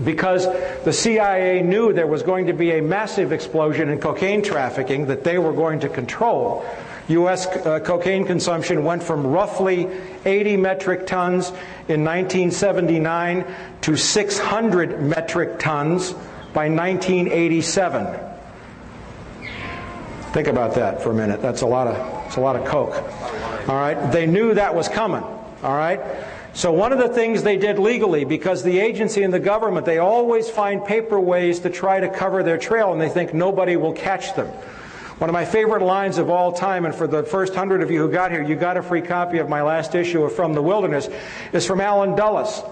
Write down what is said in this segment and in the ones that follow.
because the CIA knew there was going to be a massive explosion in cocaine trafficking that they were going to control. U.S. cocaine consumption went from roughly 80 metric tons in 1979 to 600 metric tons by 1987. Think about that for a minute. That's a lot of coke. All right? They knew that was coming. All right? So one of the things they did legally, because the agency and the government, they always find paper ways to try to cover their trail, and they think nobody will catch them. One of my favorite lines of all time, and for the first 100 of you who got here, you got a free copy of my last issue of From the Wilderness, is from Alan Dulles,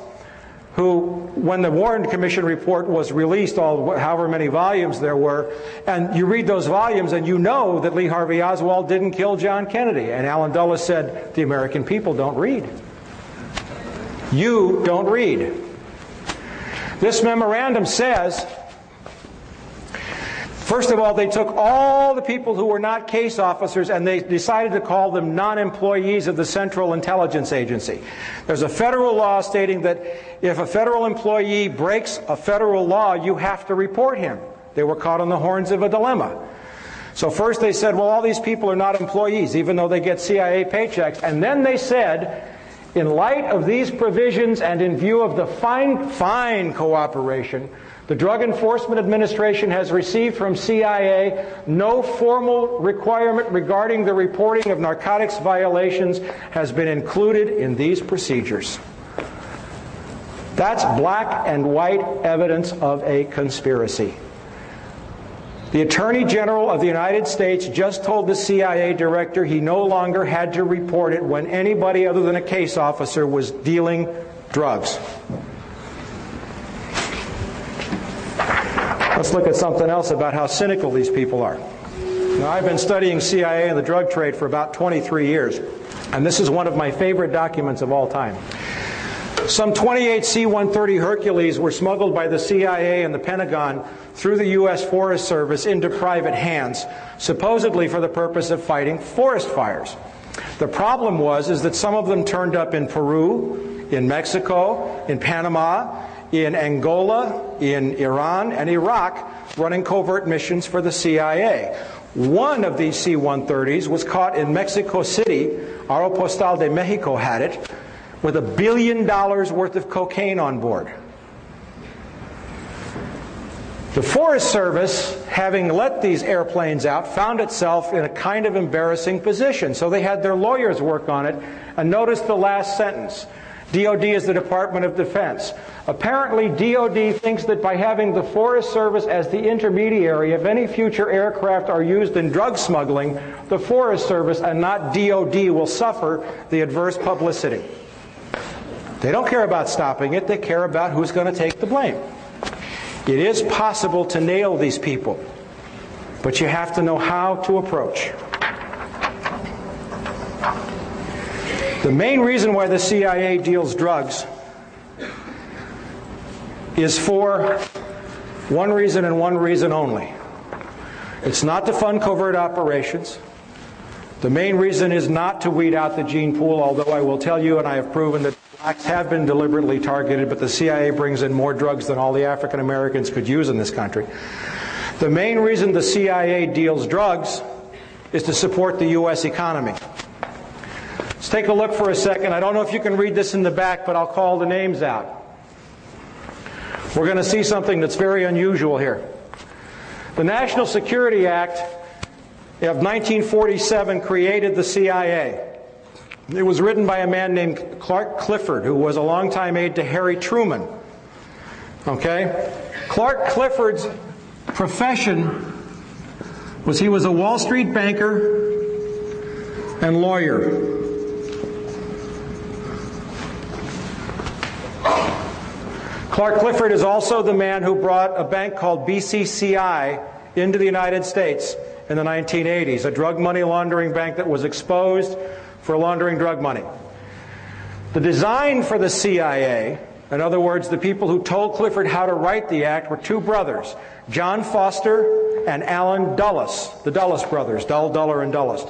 who, when the Warren Commission report was released, however many volumes there were, and you read those volumes and you know that Lee Harvey Oswald didn't kill John Kennedy. And Alan Dulles said, the American people don't read. You don't read. This memorandum says, first of all, they took all the people who were not case officers and they decided to call them non-employees of the Central Intelligence Agency. There's a federal law stating that if a federal employee breaks a federal law, you have to report him. They were caught on the horns of a dilemma. So first they said, well, all these people are not employees, even though they get CIA paychecks. And then they said, in light of these provisions and in view of the fine cooperation the Drug Enforcement Administration has received from CIA, no formal requirement regarding the reporting of narcotics violations has been included in these procedures. That's black and white evidence of a conspiracy. The Attorney General of the United States just told the CIA director he no longer had to report it when anybody other than a case officer was dealing drugs. Let's look at something else about how cynical these people are. Now, I've been studying CIA and the drug trade for about 23 years, and this is one of my favorite documents of all time. Some 28 C-130 Hercules were smuggled by the CIA and the Pentagon through the U.S. Forest Service into private hands, supposedly for the purpose of fighting forest fires. The problem is that some of them turned up in Peru, in Mexico, in Panama, in Angola, in Iran, and Iraq, running covert missions for the CIA. One of these C-130s was caught in Mexico City. Aeropostal de Mexico had it, with $1 billion worth of cocaine on board. The Forest Service, having let these airplanes out, found itself in a kind of embarrassing position. So they had their lawyers work on it, and notice the last sentence. DOD is the Department of Defense. Apparently, DOD thinks that by having the Forest Service as the intermediary, if any future aircraft are used in drug smuggling, the Forest Service and not DOD will suffer the adverse publicity. They don't care about stopping it, they care about who's going to take the blame. It is possible to nail these people, but you have to know how to approach. The main reason why the CIA deals drugs is for one reason and one reason only. It's not to fund covert operations. The main reason is not to weed out the gene pool, although I will tell you, and I have proven that blacks have been deliberately targeted, but the CIA brings in more drugs than all the African Americans could use in this country. The main reason the CIA deals drugs is to support the U.S. economy. Let's take a look for a second. I don't know if you can read this in the back, but I'll call the names out. We're going to see something that's very unusual here. The National Security Act of 1947 created the CIA. It was written by a man named Clark Clifford, who was a longtime aide to Harry Truman. Okay? Clark Clifford's profession was he was a Wall Street banker and lawyer. Clark Clifford is also the man who brought a bank called BCCI into the United States in the 1980s, a drug money laundering bank that was exposed for laundering drug money. The design for the CIA, in other words, the people who told Clifford how to write the act, were two brothers, John Foster and Alan Dulles, the Dulles brothers, Duller, and Dulles.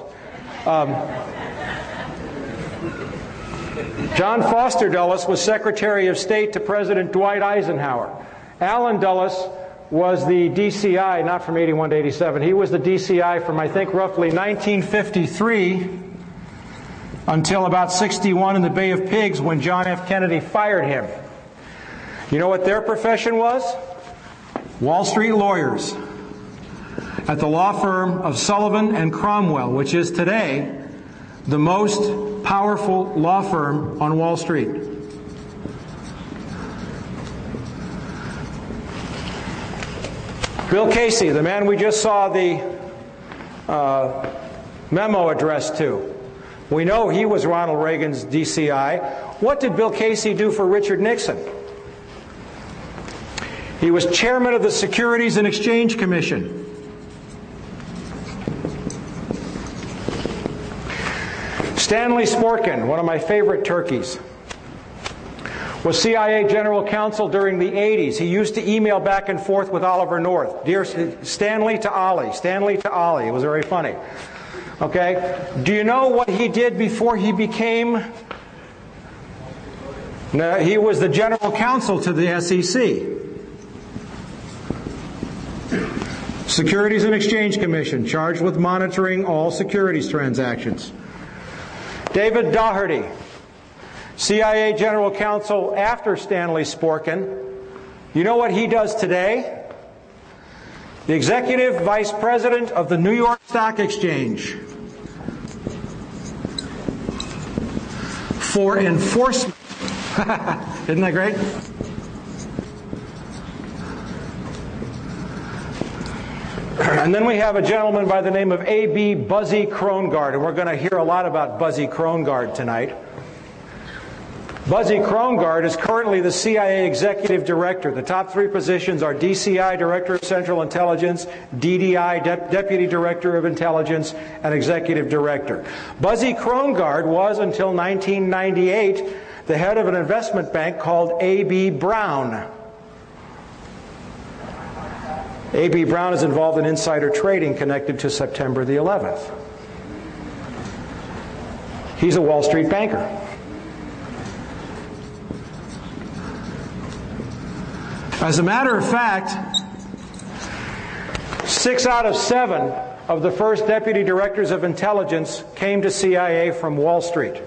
John Foster Dulles was Secretary of State to President Dwight Eisenhower. Allen Dulles was the DCI, not from 81 to 87. He was the DCI from, I think, roughly 1953 until about 61 in the Bay of Pigs when John F. Kennedy fired him. You know what their profession was? Wall Street lawyers at the law firm of Sullivan and Cromwell, which is today the most powerful law firm on Wall Street. Bill Casey, the man we just saw the memo addressed to. We know he was Ronald Reagan's DCI. What did Bill Casey do for Richard Nixon? He was chairman of the Securities and Exchange Commission. Stanley Sporkin, one of my favorite turkeys, was CIA General Counsel during the 80s. He used to email back and forth with Oliver North. Dear Stanley to Ollie, Stanley to Ollie. It was very funny. Okay? Do you know what he did before he became... No, he was the General Counsel to the SEC. Securities and Exchange Commission, charged with monitoring all securities transactions. David Daugherty, CIA General Counsel after Stanley Sporkin. You know what he does today? The Executive Vice President of the New York Stock Exchange for enforcement. Isn't that great? And then we have a gentleman by the name of A.B. Buzzy Krongard, and we're going to hear a lot about Buzzy Krongard tonight. Buzzy Krongard is currently the CIA Executive Director. The top three positions are DCI, Director of Central Intelligence, DDI, Deputy Director of Intelligence, and Executive Director. Buzzy Krongard was, until 1998, the head of an investment bank called A.B. Brown. A.B. Brown is involved in insider trading connected to September the 11th. He's a Wall Street banker. As a matter of fact, 6 out of 7 of the first deputy directors of intelligence came to CIA from Wall Street.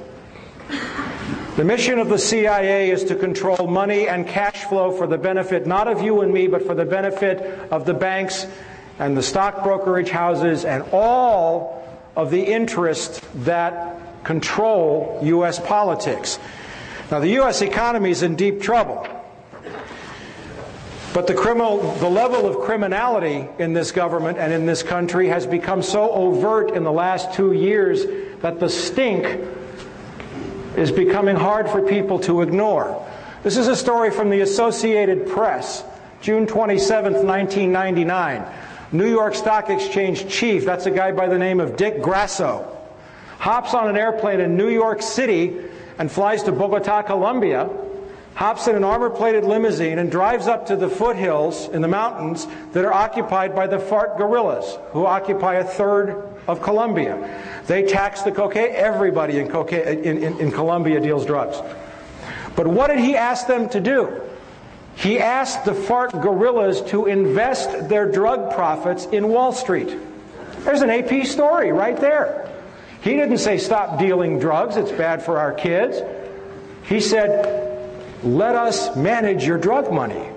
The mission of the CIA is to control money and cash flow for the benefit not of you and me, but for the benefit of the banks and the stock brokerage houses and all of the interests that control U.S. politics. Now, the U.S. economy is in deep trouble. But the level of criminality in this government and in this country has become so overt in the last 2 years that the stink is becoming hard for people to ignore. This is a story from the Associated Press, June 27th, 1999. New York Stock Exchange chief, that's a guy by the name of Dick Grasso, hops on an airplane in New York City and flies to Bogota, Colombia, hops in an armor-plated limousine and drives up to the foothills in the mountains that are occupied by the FARC guerrillas, who occupy a third of Colombia. They tax the cocaine. Everybody in Colombia deals drugs. But what did he ask them to do? He asked the FARC guerrillas to invest their drug profits in Wall Street. There's an AP story right there. He didn't say stop dealing drugs, it's bad for our kids. He said, let us manage your drug money.